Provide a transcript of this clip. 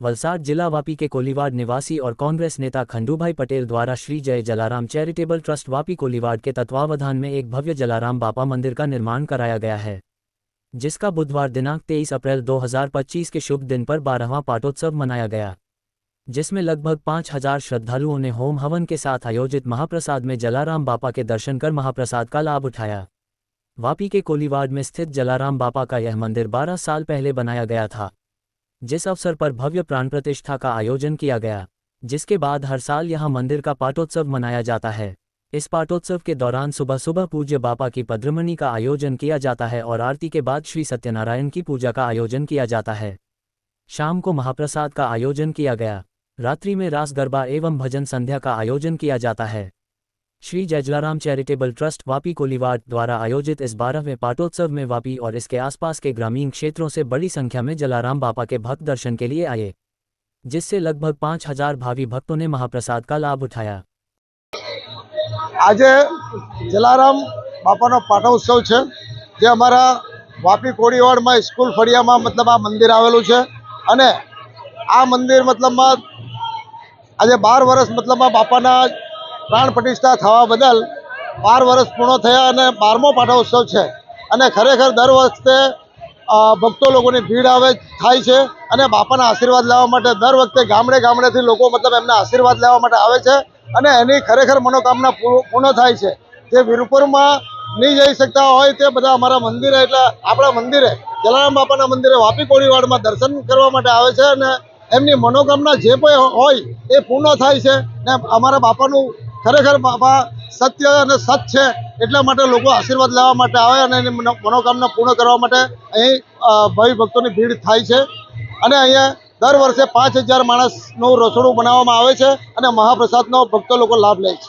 वलसाड जिला वापी के कोलीवाड़ निवासी और कांग्रेस नेता खंडूभाई पटेल द्वारा श्री जय जलाराम चैरिटेबल ट्रस्ट वापी कोलीवाड़ के तत्वावधान में एक भव्य जलाराम बापा मंदिर का निर्माण कराया गया है, जिसका बुधवार दिनांक 23 अप्रैल 2025 के शुभ दिन पर 12वां पाटोत्सव मनाया गया, जिसमें लगभग 5000 श्रद्धालुओं ने होम हवन के साथ आयोजित महाप्रसाद में जलाराम बापा के दर्शन कर महाप्रसाद का लाभ उठाया। वापी के कोलीवाड़ में स्थित जलाराम बापा का यह मंदिर 12 साल पहले बनाया गया था, जिस अवसर पर भव्य प्राण प्रतिष्ठा का आयोजन किया गया, जिसके बाद हर साल यहां मंदिर का पाटोत्सव मनाया जाता है। इस पाटोत्सव के दौरान सुबह सुबह पूज्य बापा की पद्रमणि का आयोजन किया जाता है और आरती के बाद श्री सत्यनारायण की पूजा का आयोजन किया जाता है। शाम को महाप्रसाद का आयोजन किया गया। रात्रि में रास गरबा एवं भजन संध्या का आयोजन किया जाता है। श्री जय जलाराम चैरिटेबल ट्रस्ट वापी कोलीवाड़ द्वारा आयोजित इस 12वें पाटोत्सव में वापी और इसके आसपास के ग्रामीण क्षेत्रों से बड़ी संख्या में जलाराम बापा के भक्त दर्शन के लिए आए, जिससे लगभग 5000 भावी भक्तों ने महाप्रसाद का लाभ उठाया। आज जलाराम बापानो पाटोत्सव है, जे अमरा वापी कोलीवाड़ में स्कूल फड़िया में मतलब आ मंदिर आवेलू है अने आ मंदिर मतलब आज 12 वर्ष मतलब बापाना प्राण प्रतिष्ठा थवा बदल 12 वर्ष पूर्ण थया अने 12मो पाटोत्सव है अने खरेखर दर वखते भक्तों लोगों भीड़ आवे थाय छे अने बापाना आशीर्वाद लेवा माटे दर वखते गामडे गामडेथी लोको मतलब एमना आशीर्वाद लेवा माटे आवे छे अने एनी खरेखर मनोकामना पूर्ण थाय छे। जे वीरपुरमां नहीं जई सकता होय ते बधा अमारा मंदिरे एटले आपणा मंदिरे जलाराम बापाना मंदिरे वापी कोलीवाड़मां दर्शन करवा माटे आवे छे अने एमनी मनोकामना जे पण होय ए पूर्ण थाय छे ने अमारा बापानुं खरेखर बापा सत्य अने सच है એટલા માટે લોકો આશીર્વાદ લેવા માટે આવે અને એની મનોકામના પૂર્ણ કરવા માટે અહીં ભાવિ ભક્તોની ભીડ થાય છે અને અહીંયા દર વર્ષે 5000 માણસનું રસોડું બનાવવામાં આવે છે અને મહાપ્રસાદનો ભક્તો લોકો લાભ લે છે।